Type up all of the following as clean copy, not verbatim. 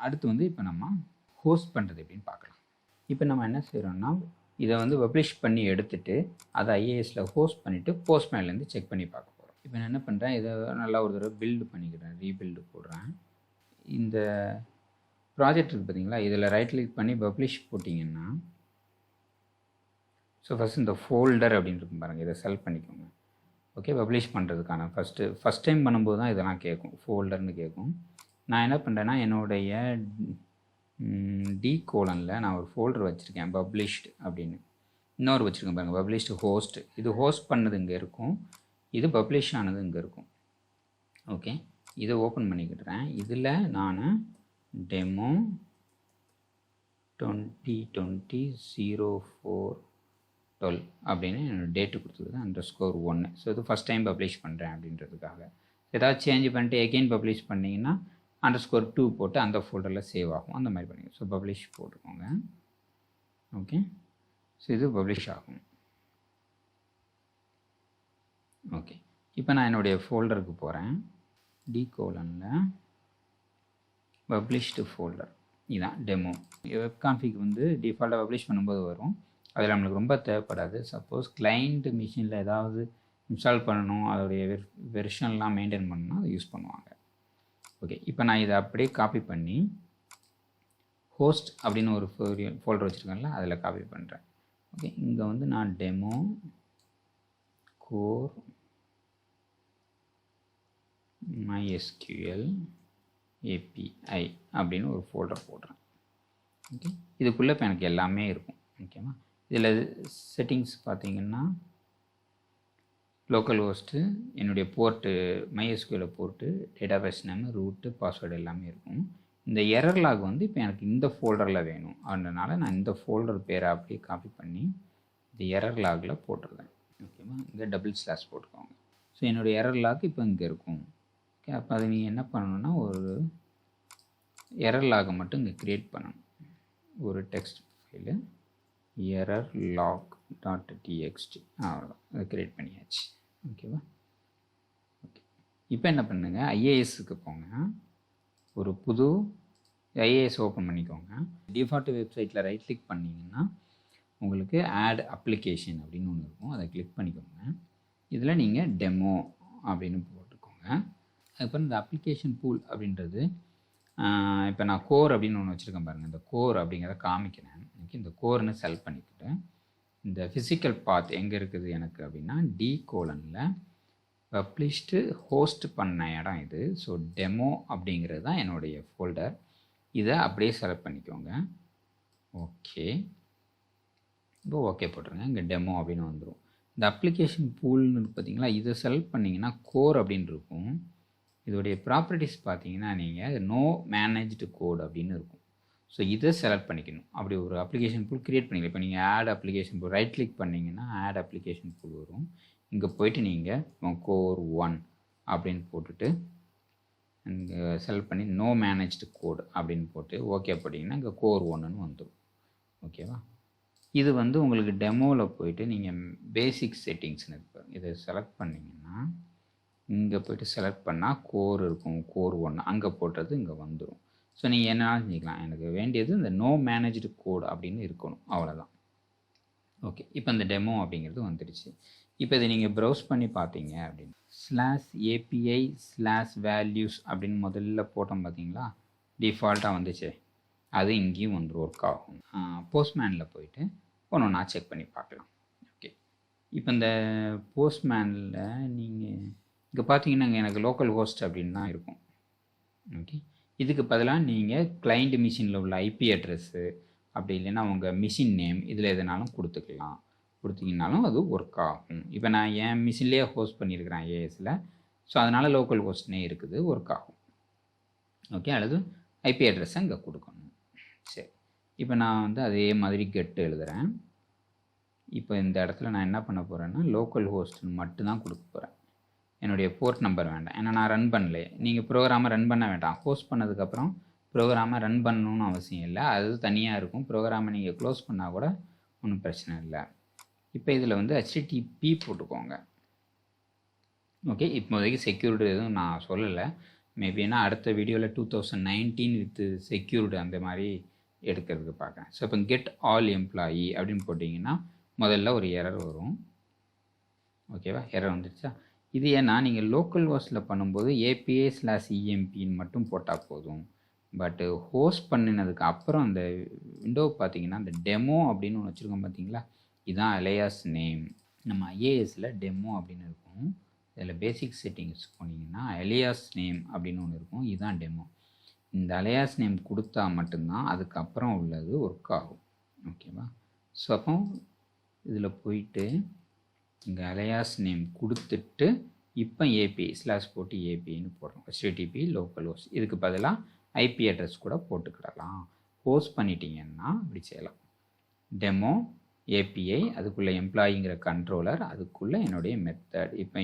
அடுத்து வந்து இப்போ நம்ம ஹோஸ்ட் பண்ணுறது எப்படின்னு பார்க்கலாம். இப்போ நம்ம என்ன செய்கிறோம்னா இதை வந்து பப்ளிஷ் பண்ணி எடுத்துகிட்டு அதை ஐஏஎஸில் ஹோஸ்ட் பண்ணிவிட்டு போஸ்ட்மேன்லேருந்து செக் பண்ணி பார்க்க போகிறோம். இப்போ நான் என்ன பண்ணுறேன், இதை நல்லா ஒரு தடவை பில்டு பண்ணிக்கிறேன், ரீபில்டு போடுறேன். இந்த ப்ராஜெக்ட் இருக்குது பார்த்தீங்களா, இதில் ரைட் கிளிக் பண்ணி பப்ளிஷ் போட்டிங்கன்னா ஸோ ஃபஸ்ட் இந்த ஃபோல்டர் அப்படின்னு இருக்கும் பாருங்கள், இதை செலக்ட் பண்ணிக்கோங்க. ஓகே, பப்ளிஷ் பண்ணுறதுக்கான ஃபஸ்ட் டைம் பண்ணும்போது தான் இதெல்லாம் கேட்கும், ஃபோல்டர்னு கேட்கும். நான் என்ன பண்ணுறேன்னா என்னுடைய D:, நான் ஒரு ஃபோல்டர் வச்சுருக்கேன் பப்ளிஷ்டு அப்படின்னு, இன்னொரு வச்சுருக்கேன் பாருங்கள் பப்ளிஷ்டு ஹோஸ்ட். இது ஹோஸ்ட் பண்ணது இங்கே இருக்கும், இது பப்ளிஷ் ஆனது இங்கே இருக்கும். ஓகே, இதை ஓப்பன் பண்ணிக்கிட்டுறேன். இதில் நான் டெமோ 2020-04-12 அப்படின்னு என்னோடய டேட்டு கொடுத்துருக்கேன், _1. ஸோ இது ஃபஸ்ட் டைம் பப்ளிஷ் பண்ணுறேன் அப்படின்றதுக்காக. ஏதாவது சேஞ்ச் பண்ணிட்டு எகெயின் பப்ளிஷ் பண்ணிங்கன்னா _2 போட்டு அந்த ஃபோல்டரில் சேவ் ஆகும், அந்த மாதிரி பண்ணிங்க. ஸோ பப்ளிஷ் போட்டுக்கோங்க. ஓகே, ஸோ இது பப்ளிஷ் ஆகும். ஓகே, இப்போ நான் என்னுடைய ஃபோல்டருக்கு போகிறேன். D:, பப்ளிஷ்டு ஃபோல்டர், இதுதான் டெமோ. வெப் கான்ஃபிக் வந்து டிஃபால்ட்டாக பப்ளிஷ் பண்ணும்போது வரும், அதில் நம்மளுக்கு ரொம்ப தேவைப்படாது. சப்போஸ் கிளைண்ட் மிஷினில் ஏதாவது இன்ஸ்டால் பண்ணணும், அதோடைய வெர்ஷன்லாம் மெயின்டைன் பண்ணணும், அதை யூஸ் பண்ணுவாங்க. ஓகே, இப்போ நான் இதை அப்படியே காப்பி பண்ணி ஹோஸ்ட் அப்படின்னு ஒரு ஃபோல்டர் வச்சுருக்கேன்ல, அதில் காப்பி பண்ணுறேன். ஓகே, இங்கே வந்து நான் டெமோ கோர் MySQL API அப்படின்னு ஒரு ஃபோல்டர் போடுறேன். ஓகே, இதுக்குள்ளே இப்போ எனக்கு எல்லாமே இருக்கும். ஓகேவா, இதில் செட்டிங்ஸ் பார்த்தீங்கன்னா லோக்கல் ஹோஸ்ட்டு, என்னுடைய port MySQL port, database name, root, password எல்லாமே இருக்கும். இந்த எரர் லாக் வந்து இப்போ எனக்கு இந்த ஃபோல்டரில் வேணும், அதனால் நான் இந்த ஃபோல்டர் பேரை அப்படியே காப்பி பண்ணி இந்த எரர் லாகில் போட்டுருந்தேன். ஓகேவா, இங்கே // போட்டுக்கோங்க. ஸோ என்னுடைய எரர் லாக் இப்போ இங்கே இருக்கும். ஓகே, அப்போ அது நீங்கள் என்ன பண்ணணுன்னா ஒரு எரர் லாகை மட்டும் இங்கே க்ரியேட் பண்ணணும். ஒரு டெக்ஸ்ட் ஃபைலு errorlog.txt அவ்வளோதான், அதை க்ரியேட் பண்ணியாச்சு. ஓகேவா, ஓகே, இப்போ என்ன பண்ணுங்க, ஐஏஎஸ்க்கு போங்க, ஒரு புது ஐஏஎஸ் ஓப்பன் பண்ணிக்கோங்க. டிஃபால்ட் வெப்சைட்டில் ரைட் கிளிக் பண்ணிங்கன்னா உங்களுக்கு ஆட் அப்ளிகேஷன் அப்படின்னு ஒன்று இருக்கும், அதை கிளிக் பண்ணிக்கோங்க. இதில் நீங்கள் டெமோ அப்படின்னு போட்டுக்கோங்க. அதுக்கப்புறம் இந்த அப்ளிகேஷன் பூல் அப்படின்றது இப்போ நான் கோர் அப்படின்னு ஒன்று வச்சுருக்கேன் பாருங்கள், இந்த கோர் அப்படிங்கிறத காமிக்கிறேன். ஓகே, இந்த கோர்னு செலக்ட் பண்ணிக்கிட்டு இந்த ஃபிசிக்கல் பாத் எங்கே இருக்குது எனக்கு அப்படின்னா D:, பப்ளிஷ்டு ஹோஸ்ட் பண்ண இடம் இது. ஸோ டெமோ அப்படிங்கிறது தான் என்னுடைய ஃபோல்டர், இதை அப்படியே செலக்ட் பண்ணிக்கோங்க. ஓகே, இப்போ ஓகே போட்டுருங்க, இங்கே டெமோ அப்படின்னு வந்துடும். இந்த அப்ளிகேஷன் பூல்னு பார்த்தீங்களா, இதை செலக்ட் பண்ணிங்கன்னா கோர் அப்படின்னு இருக்கும். இதோடைய ப்ராப்பர்ட்டிஸ் பார்த்தீங்கன்னா நீங்கள் நோ மேனேஜ்டு கோட் அப்படின்னு இருக்கும். ஸோ இதை செலக்ட் பண்ணிக்கணும். அப்படி ஒரு அப்ளிகேஷன் பூல் க்ரியேட் பண்ணிக்கலாம். இப்போ நீங்கள் add application pool right click பண்ணிங்கன்னா ஆட் அப்ளிகேஷன் பூல் வரும். இங்கே போய்ட்டு நீங்கள் கோர் 1 அப்படின்னு போட்டுட்டு இங்கே செலக்ட் பண்ணி நோ மேனேஜ்டு கோட் அப்படின்னு போட்டு ஓகே போட்டிங்கன்னா இங்கே கோர் 1ன்னு வந்துடும். ஓகேவா, இது வந்து உங்களுக்கு டெமோவில் போய்ட்டு நீங்கள் பேசிக் செட்டிங்ஸ்னு இருப்பாங்க, இதை செலக்ட் பண்ணிங்கன்னா இங்கே போய்ட்டு செலக்ட் பண்ணால் கோர் இருக்கும், கோர் 1 அங்கே போட்டது இங்கே வந்துடும். ஸோ நீங்கள் என்னென்னு செஞ்சுக்கலாம், எனக்கு வேண்டியது இந்த நோ மேனேஜ்டு கோட் அப்படின்னு இருக்கணும், அவ்வளோதான். ஓகே, இப்போ இந்த டெமோ அப்படிங்கிறது வந்துடுச்சு. இப்போ இதை நீங்கள் ப்ரௌஸ் பண்ணி பார்த்தீங்க அப்படின்னு /API/values அப்படின்னு முதல்ல போட்டோம் பார்த்தீங்களா, டிஃபால்ட்டாக வந்துச்சு, அது இங்கேயும் வந்து ஒர்க் ஆகும். போஸ்ட்மேனில் போயிட்டு ஒன்று ஒன்றா செக் பண்ணி பார்க்கலாம். ஓகே, இப்போ இந்த போஸ்ட்மேனில் நீங்கள் இங்கே பார்த்தீங்கன்னா இங்கே எனக்கு லோக்கல் ஹோஸ்ட் அப்படின்னு தான் இருக்கும். ஓகே, இதுக்கு பதிலாக நீங்கள் கிளைண்ட் மிஷினில் உள்ள ஐபி அட்ரெஸ்ஸு அப்படி இல்லைன்னா உங்கள் மிஷின் நேம் இதில் எதுனாலும் கொடுத்தீங்கனாலும் அது ஒர்க் ஆகும். இப்போ நான் என் மிஷின்லேயே ஹோஸ்ட் பண்ணியிருக்கிறேன் ஐஏஎஸில், ஸோ அதனால் லோக்கல் ஹோஸ்ட்னே இருக்குது, ஒர்க் ஆகும். ஓகே, அல்லது ஐபி அட்ரெஸ்ஸை இங்கே கொடுக்கணும். சரி, இப்போ நான் வந்து அதே மாதிரி கெட்டு எழுதுகிறேன். இப்போ இந்த இடத்துல நான் என்ன பண்ண போகிறேன்னா லோக்கல் ஹோஸ்ட்னு மட்டும்தான் கொடுக்க போகிறேன். என்னுடைய போர்ட் நம்பர் வேண்டாம், ஏன்னா நான் ரன் பண்ணல. நீங்கள் ப்ரோக்ராமை ரன் பண்ண வேண்டாம், ஹோஸ்ட் பண்ணதுக்கப்புறம் ப்ரோக்ராமை ரன் பண்ணணும்னு அவசியம் இல்லை, அது தனியாக இருக்கும். ப்ரோக்ராமை நீங்கள் க்ளோஸ் பண்ணால் கூட ஒன்றும் பிரச்சனை இல்லை. இப்போ இதில் வந்து HTTP போட்டுக்கோங்க. ஓகே, இப்போதைக்கு செக்யூரிட்டி எதுவும் நான் சொல்லலை, மேபினா அடுத்த வீடியோவில் 2019 வித் செக்யூர்டு அந்த மாதிரி எடுக்கிறதுக்கு பார்க்குறேன். ஸோ இப்போ கெட் ஆல் எம்ப்ளாயி அப்படின்னு போட்டிங்கன்னா முதல்ல ஒரு எரர் வரும். ஓகேவா, எரர் வந்துடுச்சா? இது ஏன்னா நீங்கள் லோக்கல் ஹோஸ்ட்டில் பண்ணும்போது API/EMPன்னு மட்டும் போட்டால் போதும். பட்டு ஹோஸ்ட் பண்ணினதுக்கு அப்புறம் அந்த விண்டோ பார்த்தீங்கன்னா அந்த டெமோ அப்படின்னு ஒன்று வச்சுருக்கோம் பார்த்தீங்களா, இதுதான் அலையாஸ் நேம். நம்ம ஐஏஎஸில் டெமோ அப்படின்னு இருக்கும். இதில் பேசிக் செட்டிங்ஸ் போனீங்கன்னா அலியாஸ் நேம் அப்படின்னு ஒன்று இருக்கும். இதுதான் டெமோ. இந்த அலியாஸ் நேம் கொடுத்தா மட்டும்தான் அதுக்கப்புறம் உள்ளது ஒர்க் ஆகும். ஓகேவா? ஸோ அப்போ இதில் போயிட்டு இங்கே அலியாஸ் நேம் கொடுத்துட்டு இப்போ ஏபிஐ ஸ்லாஷ் போட்டு ஏபிஐன்னு போடுறோம். HTTP local host. இதுக்கு பதிலாக ஐபி அட்ரஸ் கூட போட்டுக்கிடலாம். ஹோஸ்ட் பண்ணிட்டீங்கன்னா இப்படி செய்யலாம். டெமோ ஏபிஐ, அதுக்குள்ளே எம்ப்ளாயிங்கிற கண்ட்ரோலர், அதுக்குள்ளே என்னுடைய மெத்தட். இப்போ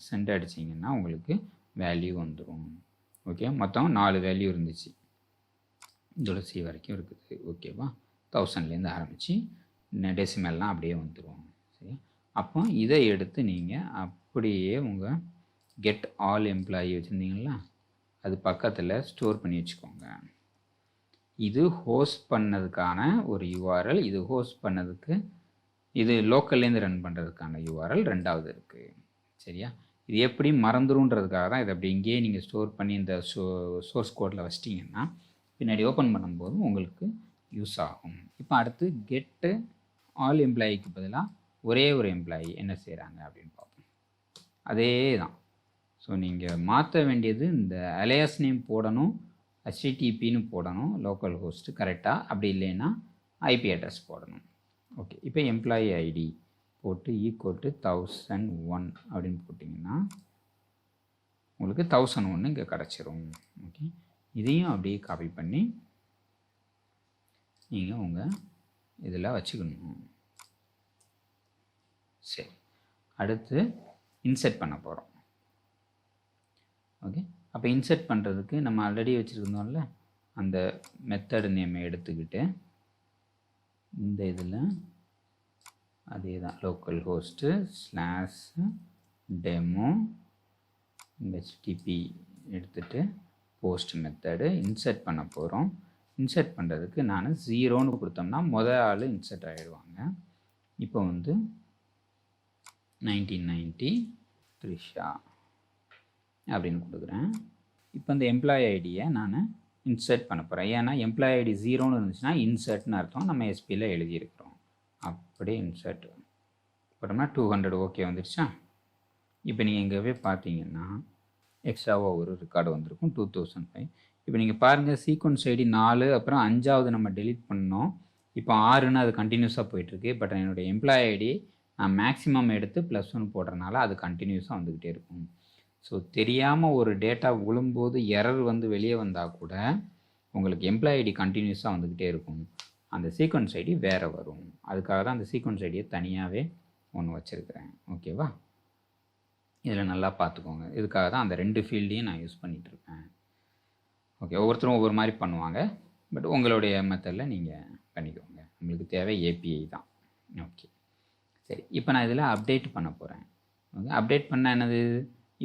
சென்ட் அடிச்சிங்கன்னா உங்களுக்கு வேல்யூ வந்துடும். ஓகே, மொத்தம் 4 வேல்யூ இருந்துச்சு. துளசி வரைக்கும் இருக்குது. ஓகேவா, 1000லேருந்து ஆரம்பித்து டெசிமல்லாம் அப்படியே வந்துடும். சரி, அப்போ இதை எடுத்து நீங்கள் அப்படியே உங்கள் கெட் ஆல் எம்ப்ளாயி வச்சுருந்தீங்களா, அது பக்கத்தில் ஸ்டோர் பண்ணி வச்சுக்கோங்க. இது ஹோஸ்ட் பண்ணதுக்கான ஒரு URL, இது ஹோஸ்ட் பண்ணதுக்கு, இது லோக்கல்லேருந்து ரன் பண்ணுறதுக்கான URL ரெண்டாவது இருக்குது. சரியா, இது எப்படி மறந்துடும்ன்றதுக்காக தான் இதை அப்படி இங்கேயே நீங்கள் ஸ்டோர் பண்ணி இந்த சோர்ஸ் கோடில் வச்சிட்டிங்கன்னா பின்னாடி ஓப்பன் பண்ணும்போது உங்களுக்கு யூஸ் ஆகும். இப்போ அடுத்து கெட்டு ஆல் எம்ப்ளாயிக்கு பதிலாக ஒரே ஒரு எம்ப்ளாயி என்ன செய்கிறாங்க அப்படின்னு பார்ப்போம். அதே தான். ஸோ நீங்கள் மாற்ற வேண்டியது இந்த அலையாஸ் நேம் போடணும், HTTPன்னு போடணும், லோக்கல் ஹோஸ்ட்டு கரெக்டாக. அப்படி இல்லைன்னா ஐபி அட்ரஸ் போடணும். ஓகே, இப்போ எம்ப்ளாயி ஐடி போட்டு ஈக்குவல் 1001 அப்படின்னு போட்டிங்கன்னா உங்களுக்கு 1001 இங்கே கிடச்சிரும். ஓகே, இதையும் அப்படியே காப்பி பண்ணி நீங்கள் உங்கள் இதில் வச்சுக்கணும். சரி, அடுத்து இன்செர்ட் பண்ண போகிறோம். ஓகே, அப்போ இன்செர்ட் பண்ணுறதுக்கு நம்ம ஆல்ரெடி வச்சுருந்தோம்ல அந்த மெத்தட் நேமை எடுத்துக்கிட்டு இந்த இதில் அதே தான் local host slash demo HTTP எடுத்துகிட்டு போஸ்ட் மெத்தடு இன்செர்ட் பண்ண போகிறோம். இன்செர்ட் பண்ணுறதுக்கு நான் 0ன்னு கொடுத்தோம்னா முதல் ஆள் இன்செர்ட் ஆகிடுவாங்க. இப்போ வந்து 1990 த்ரிஷா அப்படின்னு கொடுக்குறேன். இப்போ இந்த எம்ப்ளாயி ஐடியை நான் இன்செர்ட் பண்ண போகிறேன். ஏன்னா எம்ப்ளாயி ஐடி 0ன்னு இருந்துச்சுன்னா இன்செர்ட்னு அர்த்தம். நம்ம SPயில் எழுதியிருக்கிறோம். அப்படியே இன்செர்ட் போட்டோம்னா 200 ஓகே வந்துடுச்சா? இப்போ நீங்கள் இங்கே பார்த்தீங்கன்னா எக்ஸ்ட்ராவாக ஒரு ரெக்கார்டு வந்திருக்கும் 2005. இப்போ நீங்கள் பாருங்கள் சீக்வன்ஸ் ஐடி 4, அப்புறம் 5வது நம்ம டெலீட் பண்ணோம். இப்போ 6ன்னு அது கண்டினியூஸாக போயிட்டுருக்கு. பட் என்னுடைய எம்ப்ளாயி ஐடி நான் மேக்ஸிமம் எடுத்து +1 போடுறதுனால அது கண்டினியூஸாக வந்துக்கிட்டே இருக்கும். ஸோ தெரியாமல் ஒரு டேட்டா விழும்போது எரர் வந்து வெளியே வந்தால் கூட உங்களுக்கு எம்ப்ளாயி ஐடி கண்டினியூஸாக வந்துக்கிட்டே இருக்கும். அந்த சீக்வன்ஸ் ஐடி வேறு வரும். அதுக்காக தான் அந்த சீக்வன்ஸ் ஐடியை தனியாகவே ஒன்று வச்சுருக்கிறேன். ஓகேவா, இதில் நல்லா பார்த்துக்கோங்க. இதுக்காக தான் அந்த 2 ஃபீல்டையும் நான் யூஸ் பண்ணிகிட்ருக்கேன். ஓகே, ஒவ்வொருத்தரும் ஒவ்வொரு மாதிரி பண்ணுவாங்க. பட் உங்களுடைய மெத்தடில் நீங்கள் பண்ணிக்கோங்க. உங்களுக்கு தேவை API தான். ஓகே, சரி, இப்போ நான் இதில் அப்டேட் பண்ண போகிறேன். ஓகே, அப்டேட் பண்ண என்னது,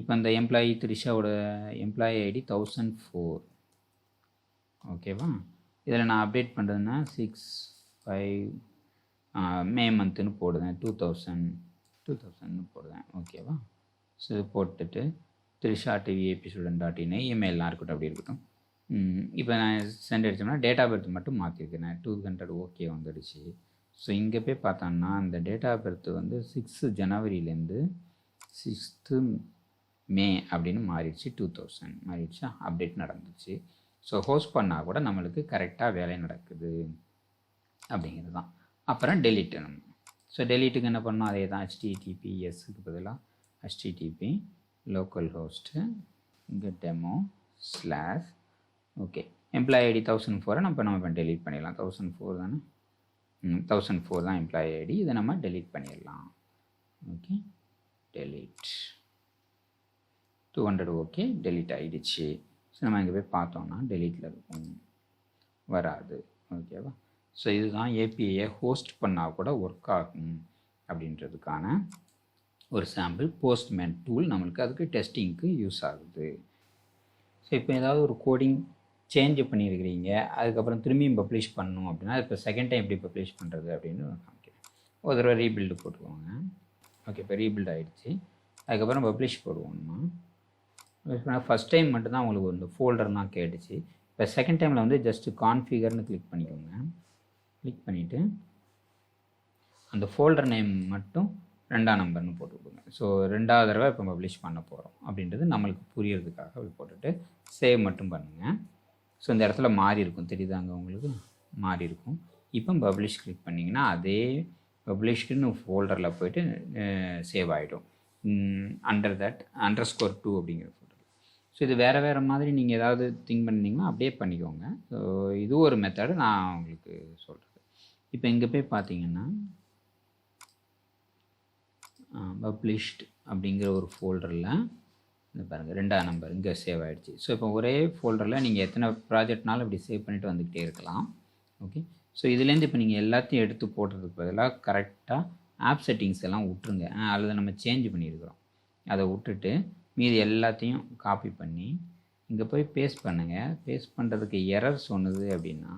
இப்போ இந்த எம்ப்ளாயி த்ரிஷாவோட எம்ப்ளாயி ஐடி 1004. ஓகேவா, இதில் நான் அப்டேட் பண்ணுறதுன்னா 6/5 மே மந்த்துன்னு போடுவேன். 2000ன்னு போடுவேன். ஓகேவா, ஸோ இது போட்டுட்டு trisha@apstudent.in இமெயிலாம் இருக்கட்டும், அப்படி இருக்கட்டும். இப்போ நான் சென்ட் அடித்தோம்னா டேட் ஆஃப் பர்த் மட்டும் மாற்றிருக்கேன். 200 ஓகே வந்துடுச்சு. ஸோ இங்கே போய் பார்த்தோம்னா அந்த டேட் ஆஃப் பர்த் வந்து 6 ஜனவரியிலேருந்து 6 மே அப்படின்னு மாறிடுச்சு. 2000 மாறிடுச்சா, அப்டேட் நடந்துச்சு. ஸோ ஹோஸ்ட் பண்ணால் கூட நம்மளுக்கு கரெக்டாக வேலை நடக்குது அப்படிங்கிறது தான். அப்புறம் டெலீட். ஸோ டெலீட்டுக்கு என்ன பண்ணோம், அதே தான் HTTPSக்கு பதிலாக HTTP லோக்கல் ஹோஸ்ட்டு இங்கே demo slash okay employee ID 1004 நம்ம இப்போ டெலீட் பண்ணிடலாம். 1004 தானே, 1004 தான் எம்ப்ளாயி ஐடி. இதை நம்ம டெலீட் பண்ணிடலாம். ஓகே, டெலீட் 200 ஓகே, டெலீட் ஆகிடுச்சு. ஸோ நம்ம இங்கே போய் பார்த்தோம்னா டெலீட்டில் இருக்கும், வராது. ஓகேவா, ஸோ இதுதான் APIயை ஹோஸ்ட் பண்ணால் கூட ஒர்க் ஆகும் அப்படின்றதுக்கான ஒரு சாம்பிள். போஸ்ட்மேன் டூல் நம்மளுக்கு அதுக்கு டெஸ்டிங்க்கு யூஸ் ஆகுது. ஸோ இப்போ ஏதாவது ஒரு கோடிங் சேஞ்ச் பண்ணியிருக்கிறீங்க, அதுக்கப்புறம் திரும்பியும் பப்ளிஷ் பண்ணணும் அப்படின்னா இப்போ செகண்ட் டைம் எப்படி பப்ளிஷ் பண்ணுறது அப்படின்னு காமிக்கிறேன். ஒரு தடவை ரீபில்டு போட்டுக்கோங்க. ஓகே, இப்போ ரீபில்ட் ஆகிடுச்சு. அதுக்கப்புறம் பப்ளிஷ் போடுவோம். நம்ம ஃபஸ்ட் டைம் மட்டும்தான் உங்களுக்கு இந்த ஃபோல்டர் தான் கேட்டுச்சு. இப்போ செகண்ட் டைமில் வந்து ஜஸ்ட்டு கான்ஃபிகர்னு கிளிக் பண்ணிக்கோங்க. கிளிக் பண்ணிவிட்டு அந்த ஃபோல்டர் நேம் மட்டும் 2ஆம் நம்பர்னு போட்டுக்கோங்க. ஸோ 2வது தடவை இப்போ பப்ளிஷ் பண்ண போகிறோம் அப்படின்றது நம்மளுக்கு புரியறதுக்காக அப்படி போட்டுட்டு சேவ் மட்டும் பண்ணுங்கள். ஸோ இந்த இடத்துல மாறி இருக்கும், தெரியுதாங்க உங்களுக்கு? மாறி இருக்கும். இப்போ பப்ளிஷ் கிளிக் பண்ணிங்கன்னா அதே பப்ளிஷ்டுன்னு ஃபோல்டரில் போய்ட்டு சேவ் ஆகிடும். அண்டர் தட் _2 அப்படிங்கிற ஃபோல்டர். ஸோ இது வேறு மாதிரி நீங்கள் ஏதாவது திங்க் பண்ணிங்கன்னா அப்படியே பண்ணிக்கோங்க. ஸோ இது ஒரு மெத்தடு நான் உங்களுக்கு சொல்கிறது. இப்போ இங்கே போய் பார்த்தீங்கன்னா பப்ளிஷ்ட் அப்படிங்கிற ஒரு ஃபோல்டரில் இந்த பாருங்கள் 2ஆம் நம்பர் இங்கே சேவ் ஆகிடுச்சு. ஸோ இப்போ ஒரே ஃபோல்டரில் நீங்கள் எத்தனை ப்ராஜெக்ட்னாலும் இப்படி சேவ் பண்ணிவிட்டு வந்துக்கிட்டே இருக்கலாம். ஓகே, ஸோ இதுலேருந்து இப்போ நீங்கள் எல்லாத்தையும் எடுத்து போடுறதுக்கு பதிலாக கரெக்டாக ஆப் செட்டிங்ஸ் எல்லாம் விட்டுருங்க. அல்லது நம்ம சேஞ்ச் பண்ணியிருக்கிறோம், அதை விட்டுட்டு மீதி எல்லாத்தையும் காப்பி பண்ணி இங்கே போய் பேஸ்ட் பண்ணுங்கள். பேஸ்ட் பண்ணுறதுக்கு எரர் சொன்னது அப்படின்னா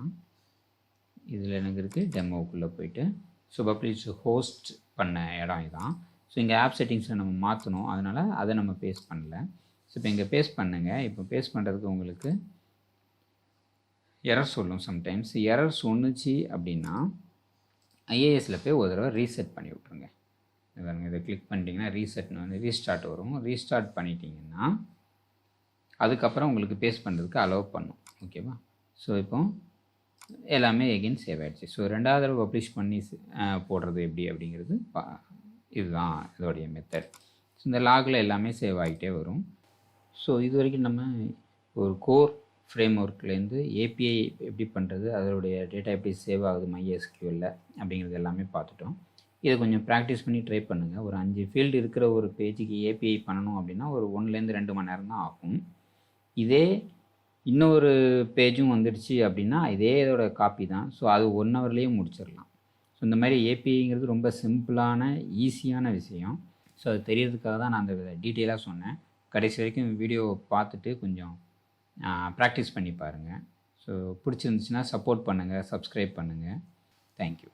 இதில் எனக்கு இருக்குது டெமோவுக்குள்ளே போயிட்டு ஸோ பப்ளிஷ் ஹோஸ்ட் பண்ண இடம் இதான். ஸோ இங்கே ஆப் செட்டிங்ஸில் நம்ம மாற்றணும், அதனால் அதை நம்ம பேஸ்ட் பண்ணல. ஸோ இப்போ இங்கே பேஸ்ட் பண்ணுங்கள். இப்போ பேஸ்ட் பண்ணுறதுக்கு உங்களுக்கு எரர் சொல்லும். சம்டைம்ஸ் எரர் சொன்னுச்சு அப்படின்னா ஐஏஎஸில் போய் ஒரு தடவை ரீசெட் பண்ணி விட்ருங்க. இதை கிளிக் பண்ணிட்டீங்கன்னா ரீசெட்னு வந்து ரீஸ்டார்ட் வரும். ரீஸ்டார்ட் பண்ணிட்டீங்கன்னா அதுக்கப்புறம் உங்களுக்கு பேஸ்ட் பண்ணுறதுக்கு அலோவ் பண்ணும். ஓகேவா? ஸோ இப்போ எல்லாமே எகெயின் சேவ் ஆகிடுச்சு. ஸோ 2வது தடவை பப்ளிஷ் பண்ணி போடுறது எப்படி அப்படிங்கிறது இதுதான் இதோடைய மெத்தட். ஸோ இந்த லாகில் எல்லாமே சேவ் ஆகிட்டே வரும். ஸோ இது வரைக்கும் நம்ம ஒரு கோர் ஃப்ரேம் ஒர்க்லேருந்து ஏபிஐ எப்படி பண்ணுறது, அதோடைய டேட்டா எப்படி சேவ் ஆகுது MySQLல அப்படிங்கிறது எல்லாமே பார்த்துட்டோம். இதை கொஞ்சம் ப்ராக்டிஸ் பண்ணி ட்ரை பண்ணுங்கள். ஒரு 5 ஃபீல்டு இருக்கிற ஒரு பேஜுக்கு ஏபிஐ பண்ணணும் அப்படின்னா ஒரு 1லேருந்து 2 மணி நேரம் தான் ஆகும். இதே இன்னொரு பேஜும் வந்துடுச்சு அப்படின்னா இதே இதோட காப்பி தான். ஸோ அது 1 ஹவர்லேயே முடிச்சிடலாம். ஸோ இந்த மாதிரி ஏபிஐங்கிறது ரொம்ப சிம்பிளான ஈஸியான விஷயம். ஸோ அது தெரியறதுக்காக தான் நான் அந்த டீட்டெயிலாக சொன்னேன். கடைசி வரைக்கும் வீடியோவை பார்த்துட்டு கொஞ்சம் ப்ராக்டிஸ் பண்ணி பாருங்கள். ஸோ பிடிச்சிருந்துச்சுன்னா சப்போர்ட் பண்ணுங்கள், சப்ஸ்கிரைப் பண்ணுங்கள். தேங்க்யூ.